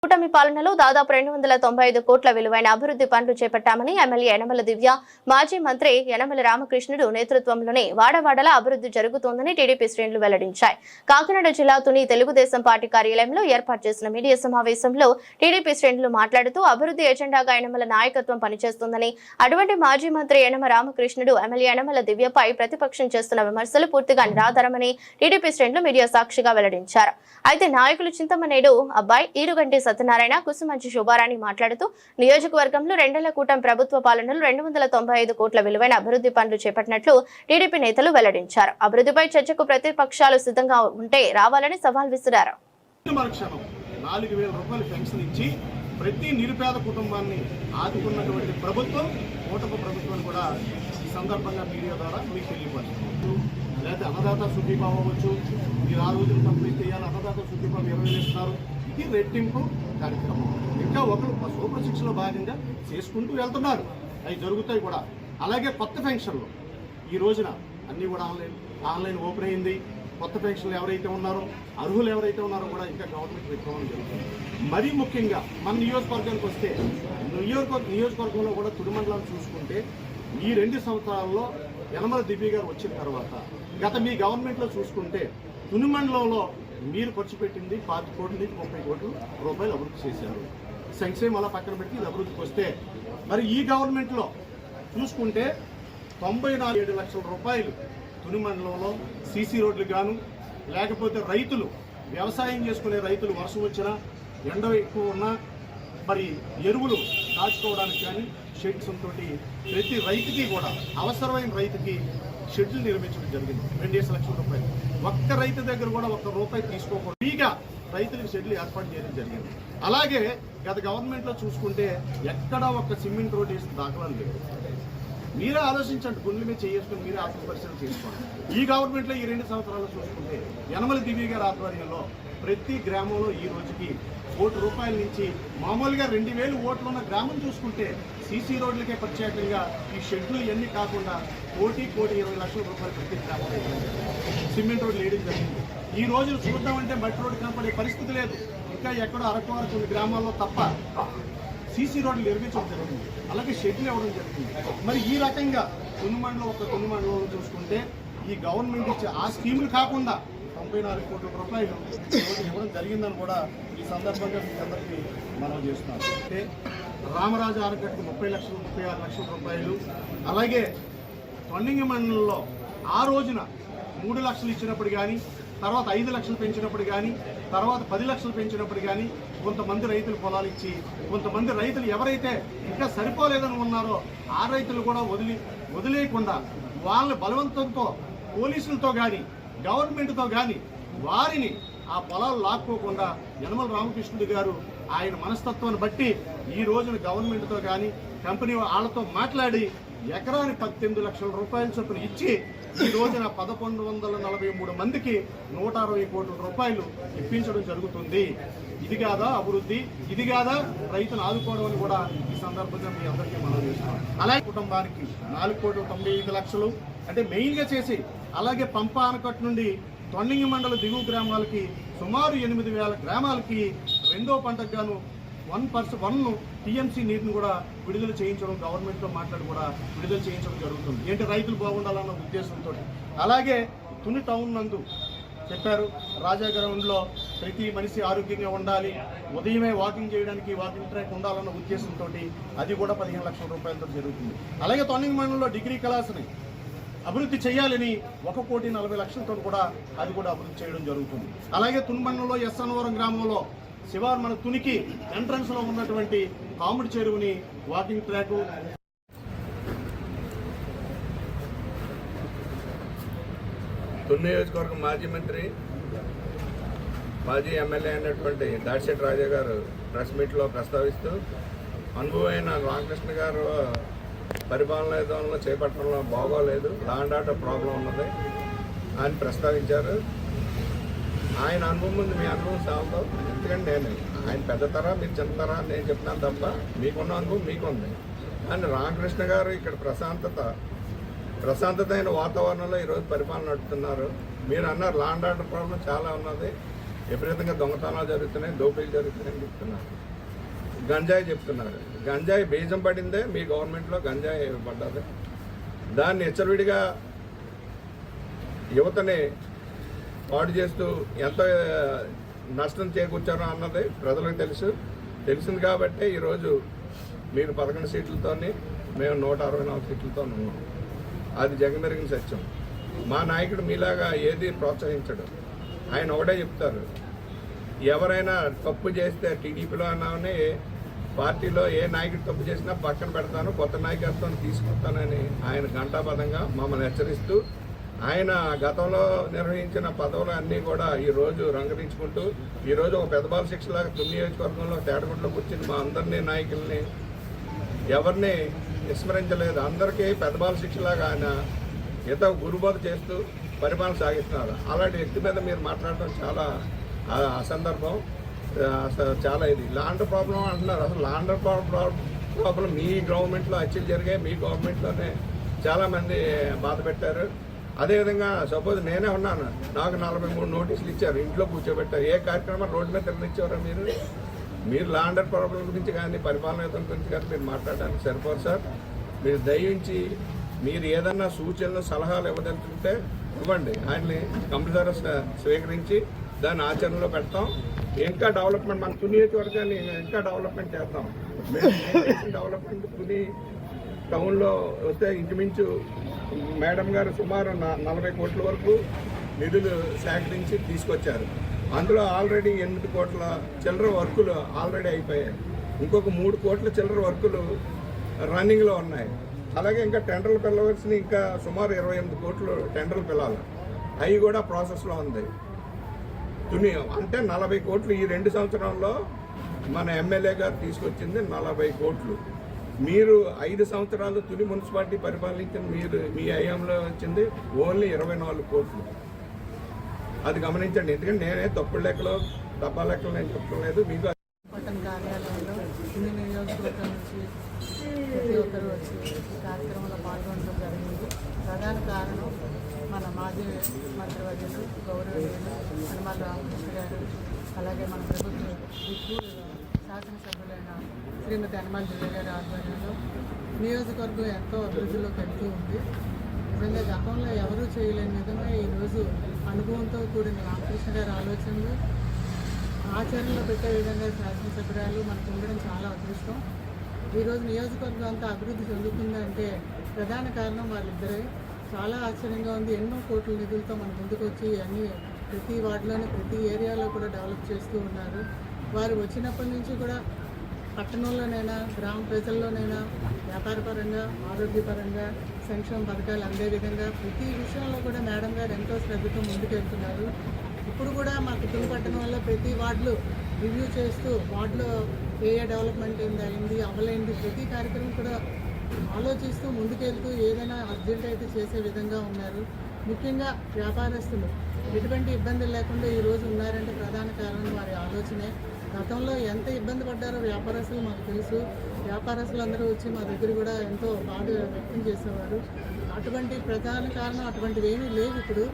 కూటమి పాలనలో దాదాపు 295 కోట్ల విలువైన అభివృద్ధి పనులు చేపట్టామని ఎమ్మెల్యే యనమల దివ్య, మాజీ మంత్రి యనమల రామకృష్ణుడు నేతృత్వంలోనే వాడవాడల అభివృద్ధి జరుగుతోందని టీడీపీ శ్రేణులు వెల్లడించాయి. కాకినాడ జిల్లా తుని తెలుగుదేశం పార్టీ కార్యాలయంలో ఏర్పాటు చేసిన మీడియా సమావేశంలో టీడీపీ శ్రేణులు మాట్లాడుతూ అభివృద్ధి ఎజెండాగా యనమల నాయకత్వం పనిచేస్తుందని, అటువంటి మాజీ మంత్రి యనమల రామకృష్ణుడు ఎమ్మెల్యే యనమల దివ్యపై ప్రతిపక్షం చేస్తున్న విమర్శలు పూర్తిగా నిరాధారమని టీడీపీ శ్రేణులు మీడియా సాక్షిగా వెల్లడించారు. అయితే నాయకులు చింతమనేడు అబ్బాయి ఈరుగంటి సత్యనారాయణ, కుసుమంచి శుభారాణి మాట్లాడుతూ నియోజకవర్గంలో 2 ఏళ్ల కూటమి ప్రభుత్వ పాలనలో 295 కోట్ల విలువైన అభివృద్ధి పనులు చేపట్టినట్లు టీడీపీ నేతలు వెల్లడించారు. అభివృద్ధిపై చర్చకు ప్రతిపక్షాలు సిద్ధంగా ఉంటే రావాలని సవాల్ విసిరారు. ప్రతి నిరుపేద కుటుంబాన్ని ఆదుకున్నటువంటి ప్రభుత్వం కూటమి ప్రభుత్వం కూడా ఈ సందర్భంగా మీడియా ద్వారా మీకు తెలియపరుస్తుంది. లేదా అన్నదాత సుఖీభావ అవ్వచ్చు, మీరు ఆ రోజులు కంప్లీట్ చేయాలి, అన్నదాత సుఖీభావ 20 ఇస్తున్నారు. ఇది రెట్టింపు కార్యక్రమం. ఇంకా ఒకరు సూపర్ 6లో భాగంగా చేసుకుంటూ వెళ్తున్నారు, అవి జరుగుతాయి కూడా. అలాగే కొత్త పెన్షన్లు ఈ రోజున అన్నీ కూడా ఆన్లైన్ ఓపెన్ అయింది. కొత్త పెన్షన్లు ఎవరైతే ఉన్నారో, అర్హులు ఎవరైతే ఉన్నారో కూడా ఇంకా గవర్నమెంట్ పెట్టుకోవడం జరుగుతుంది. మరీ ముఖ్యంగా మన నియోజకవర్గానికి వస్తే నియోజకవర్గంలో కూడా తుడి మండలాన్ని చూసుకుంటే ఈ 2 సంవత్సరాల్లో యనమల దివ్య గారు వచ్చిన తర్వాత గత మీ గవర్నమెంట్లో చూసుకుంటే తుని మండలంలో మీరు ఖర్చు పెట్టింది 5 కోట్ల నుంచి 30 కోట్ల రూపాయలు అభివృద్ధి చేశారు. సంక్షేమం అలా పక్కన పెట్టి ఇది అభివృద్ధికి వస్తే మరి ఈ గవర్నమెంట్లో చూసుకుంటే 94 లక్షల రూపాయలు తుని మండలంలో సీసీ రోడ్లు గాను, లేకపోతే రైతులు వ్యవసాయం చేసుకునే రైతులు వర్షం వచ్చినా ఎండ ఎక్కువ ఉన్నా మరి ఎరువులు దాచుకోవడానికి కానీ షెడ్స్ తోటి ప్రతి రైతుకి కూడా అవసరమైన రైతుకి షెడ్లు నిర్మించడం జరిగింది. 2 లక్షల రూపాయలు. ఒక్క రైతు దగ్గర కూడా ₹1 తీసుకోకుండా ఫ్రీగా రైతులకు షెడ్లు ఏర్పాటు చేయడం జరిగింది. అలాగే గత గవర్నమెంట్లో చూసుకుంటే ఎక్కడా ఒక్క సిమెంట్ రోడ్ వేసిన దాఖలాలు లేదు. మీరే ఆలోచించండి, గుండెల మీద చేసుకుని మీరే ఆత్మపరిశీలన చేసుకోండి. ఈ గవర్నమెంట్లో ఈ 2 సంవత్సరాలు చూసుకుంటే యనమల దివ్య గారి ఆధ్వర్యంలో ప్రతి గ్రామంలో ఈ రోజుకి ₹1 నుంచి మామూలుగా 2000 ఓట్లు ఉన్న గ్రామం చూసుకుంటే సీసీ రోడ్లకే ప్రత్యేకంగా ఈ షెడ్లు ఇవన్నీ కాకుండా ₹1,20 లక్షల ప్రతి గ్రామంలో సిమెంట్ రోడ్లు వేయడం జరిగింది. ఈ రోజు చూద్దామంటే మట్టి రోడ్డు కనపడే పరిస్థితి లేదు. ఇంకా ఎక్కడో అరకువారు కొన్ని గ్రామాల్లో తప్ప సీసీ రోడ్లు నిర్మించడం జరుగుతుంది. అలాగే షెడ్లు ఇవ్వడం జరుగుతుంది. మరి ఈ రకంగా తుని మండలంలో చూసుకుంటే ఈ గవర్నమెంట్ ఇచ్చే ఆ స్కీములు కాకుండా 94 కోట్ల రూపాయలు ఇవ్వడం జరిగిందని కూడా ఈ సందర్భంగా మీ అందరికీ మనం చేస్తున్నాం. అంటే రామరాజు ఆనకట్టుకు 36 లక్షల రూపాయలు, అలాగే తొండంగి మండలంలో ఆ రోజున 3 లక్షలు ఇచ్చినప్పుడు కానీ, తర్వాత 5 లక్షలు పెంచినప్పుడు కానీ, తర్వాత 10 లక్షలు పెంచినప్పుడు కానీ కొంతమంది రైతులు పొలాలు ఇచ్చి, కొంతమంది రైతులు ఎవరైతే ఇంకా సరిపోలేదని ఉన్నారో ఆ రైతులు కూడా వదిలేయకుండా వాళ్ళని బలవంతంతో పోలీసులతో కానీ గవర్నమెంట్తో కానీ వారిని ఆ పొలాలు లాక్కోకుండా యనమల రామకృష్ణుడు గారు ఆయన మనస్తత్వాన్ని బట్టి ఈ రోజున గవర్నమెంట్తో కానీ కంపెనీ వాళ్ళతో మాట్లాడి ఎకరానికి 18 లక్షల రూపాయల చొప్పున ఇచ్చి ఈ రోజున 1143 మందికి 160 కోట్ల రూపాయలు ఇప్పించడం జరుగుతుంది. ఇది కాదా అభివృద్ధి? ఇది కాదా రైతును ఆదుకోవడం అని కూడా ఈ సందర్భంగా మీ అందరికీ మనం చేస్తున్నాం. అలాగే కుటుంబానికి 4,95 లక్షలు అంటే మెయిన్గా చేసి, అలాగే పంప ఆనకట్టు నుండి తొండంగి మండల దిగువ గ్రామాలకి సుమారు 8,000 గ్రామాలకి 2వ పంటకు గాను 1 టీఎంసీ నీటిని కూడా విడుదల చేయించడం, గవర్నమెంట్తో మాట్లాడి కూడా విడుదల చేయించడం జరుగుతుంది. ఏంటి రైతులు బాగుండాలన్న ఉద్దేశంతో. అలాగే తుని టౌన్ నందు చెప్పారు, రాజా గ్రౌండ్లో ప్రతి మనిషి ఆరోగ్యంగా ఉండాలి, ఉదయమే వాకింగ్ చేయడానికి వాకింగ్ ట్రాక్ ఉండాలన్న ఉద్దేశంతో అది కూడా 15 లక్షల రూపాయలతో జరుగుతుంది. అలాగే తొండంగి మండలంలో డిగ్రీ కళాశాలని అభివృద్ధి చేయాలని 1,40 లక్షలతో కూడా అది కూడా అభివృద్ధి చేయడం జరుగుతుంది. అలాగే తుని మండలంలో ఎస్ఎన్వరం గ్రామంలో శివారు మన తునికి ఎంట్రన్స్ లో ఉన్నటువంటి కాముడి చెరువుని వాకింగ్ ట్రాక్, తుని నియోజకవర్గం మాజీ మంత్రి మాజీ ఎమ్మెల్యే అయినటువంటి దాడిశెట్టి రాజా గారు ప్రెస్ మీట్లో ప్రస్తావిస్తూ అనుభవమైన రామకృష్ణ గారు పరిపాలన విధానంలో చేపట్టడంలో బాగోలేదు, ల్యాండ్ ఆర్డర్ ప్రాబ్లం ఉన్నది అని ప్రస్తావించారు. ఆయన అనుభవం ఉంది, మీ అనుభవం సాగుతో. ఎందుకంటే ఆయన పెద్ద తర, మీరు చిన్న తర నేను చెప్తాను తప్ప మీకున్న అనుభవం మీకుంది. అండ్ రామకృష్ణ గారు ఇక్కడ ప్రశాంతతమైన వాతావరణంలో ఈరోజు పరిపాలన నడుపుతున్నారు. మీరు అన్నారు ల్యాండ్ ఆర్డర్ ప్రాబ్లం చాలా ఉన్నది. విపరీతంగా దొంగతనాలు జరుగుతున్నాయి, దోపిడీలు జరుగుతున్నాయని చెప్తున్నారు. గంజాయి చెప్తున్నారు. గంజాయి బీజం పడిందే మీ గవర్నమెంట్లో, గంజాయి పడ్డది. దాన్ని హెచ్చరిడిగా యువతని పాడు చేస్తూ ఎంత నష్టం చేకూర్చారో అన్నది ప్రజలకు తెలిసింది కాబట్టి ఈరోజు మీరు 11 సీట్లతోని మేము 164 సీట్లతో ఉన్నాం. అది జగమెరిగిన సత్యం. మా నాయకుడు మీలాగా ఏది ప్రోత్సహించడు. ఆయన ఒకటే చెప్తారు, ఎవరైనా తప్పు చేస్తే టీడీపీలో అన్నామని పార్టీలో ఏ నాయకుడు తప్పు చేసినా పక్కన పెడతాను, కొత్త నాయకత్వం తీసుకొస్తానని ఆయన ఘంటాపథంగా మమ్మల్ని హెచ్చరిస్తూ ఆయన గతంలో నిర్వహించిన పదవులు అన్నీ కూడా ఈరోజు రంగరించుకుంటూ ఈరోజు ఒక పెద్దబాల శిక్షలాగా తుని నియోజకవర్గంలో తేటగుంటలో కూర్చుని మా అందరినీ నాయకుల్ని ఎవరిని విస్మరించలేదు. అందరికీ పెద్దబాల శిక్షలాగా ఆయన గురుబోధ చేస్తూ పరిపాలన సాగిస్తున్నారు. అలాంటి వ్యక్తి మీద మీరు మాట్లాడటం చాలా అసందర్భం. అసలు చాలా ఇది ల్యాండ్ ప్రాబ్లం అంటున్నారు. అసలు ల్యాండ్ ప్రాబ్లం మీ గవర్నమెంట్లో హత్యలు జరిగాయి, మీ గవర్నమెంట్లోనే చాలామంది బాధ పెట్టారు. అదేవిధంగా సపోజ్ నేనే ఉన్నాను, నాకు 43 నోటీసులు ఇచ్చారు, ఇంట్లో కూర్చోబెట్టారు. ఏ కార్యక్రమం రోడ్డు మీద తిరగనిచ్చారా మీరు ల్యాండ్ ప్రాబ్లం గురించి కానీ పరిపాలన గురించి కానీ మీరు మాట్లాడడానికి సరిపోరు సార్. మీరు దయించి మీరు ఏదన్నా సూచనలు సలహాలు ఇవ్వదలుచుకుంటే ఇవ్వండి, ఆయన్ని కంపల్సరీ స్వీకరించి దాన్ని ఆచరణలో పెడతాం. ఇంకా డెవలప్మెంట్ మన తుని నియోజకవర్గాన్ని ఇంకా డెవలప్మెంట్ చేస్తాం. డెవలప్మెంట్ తుని టౌన్లో వస్తే ఇంచుమించు మేడం గారు సుమారు 40 కోట్ల వరకు నిధులు సేకరించి తీసుకొచ్చారు. అందులో ఆల్రెడీ 8 కోట్ల చిల్లర వర్కులు ఆల్రెడీ అయిపోయాయి. ఇంకొక 3 కోట్ల చిల్లర వర్కులు రన్నింగ్లో ఉన్నాయి. అలాగే ఇంకా టెండర్లు పిలవలసిన ఇంకా సుమారు 28 కోట్లు టెండర్లు పిలాలి, అవి కూడా ప్రాసెస్లో ఉంది. తుని అంటే 40 కోట్లు ఈ 2 సంవత్సరాల్లో మన ఎమ్మెల్యే గారు తీసుకొచ్చింది 40 కోట్లు. మీరు 5 సంవత్సరాలు తుని మున్సిపాలిటీ పరిపాలించిన మీ హయాంలో వచ్చింది ఓన్లీ 24 కోట్లు. అది గమనించండి. ఎందుకంటే నేనే తప్పుడు లెక్కలు డబ్బా లెక్కలు నేను చెప్పలేదు. మీకు పట్టణ కార్యాలయంలో తుని నియోజకవర్గం నుంచి ప్రతి ఒక్కరూ వచ్చి ఈ కార్యక్రమంలో పాల్గొనడం జరిగింది. ప్రధాన కారణం మన మాజీ మంత్రివర్యులు గౌరవనీయులు యనమల రామకృష్ణ గారు, అలాగే మన ప్రభుత్వ దిక్కు శాసనసభ్యులైన శ్రీమతి యనమల దివ్య గారి ఆధ్వర్యంలో నియోజకవర్గం ఎంతో అభివృద్ధిలోకి వెళ్తూ ఉంది. నిజంగా గతంలో ఎవరూ చేయలేని విధంగా ఈరోజు అనుభవంతో కూడిన రామకృష్ణ గారి ఆలోచనలు ఆచరణలో పెట్టే విధంగా శాసనసభ్యురాలు మనకు ఉండడం చాలా అదృష్టం. ఈరోజు నియోజకవర్గం అంతా అభివృద్ధి చెందుతుందంటే ప్రధాన కారణం వాళ్ళిద్దరే. చాలా ఆశ్చర్యంగా ఉంది. ఎన్నో కోట్ల నిధులతో మన ముందుకు వచ్చి అన్ని ప్రతి వార్డులోని ప్రతి ఏరియాలో కూడా డెవలప్ చేస్తూ ఉన్నారు. వారు వచ్చినప్పటి నుంచి కూడా పట్టణంలోనైనా గ్రామ ప్రజల్లోనైనా వ్యాపారపరంగా ఆరోగ్యపరంగా సంక్షేమ పథకాలు అందే విధంగా ప్రతి విషయంలో కూడా మేడం గారు ఎంతో శ్రద్ధతో ముందుకెళ్తున్నారు. ఇప్పుడు కూడా మా కుటుంబ పట్టణంలో ప్రతి వార్డులు రివ్యూ చేస్తూ వార్డులో ఏ డెవలప్మెంట్ అయింది అవ్వలేంది ప్రతి కార్యక్రమం కూడా ఆలోచిస్తూ ముందుకెళ్తూ ఏదైనా అర్జెంట్ అయితే చేసే విధంగా ఉన్నారు. ముఖ్యంగా వ్యాపారస్తులు ఎటువంటి ఇబ్బందులు లేకుండా ఈరోజు ఉన్నారంటే ప్రధాన కారణం వారి ఆలోచనే. గతంలో ఎంత ఇబ్బంది పడ్డారో వ్యాపారస్తులు మాకు తెలుసు. వ్యాపారస్తులు అందరూ వచ్చి మా దగ్గర కూడా ఎంతో బాధ వ్యక్తం చేసేవారు. అటువంటి ప్రధాన కారణం అటువంటివి ఏమీ లేవు. ఇప్పుడు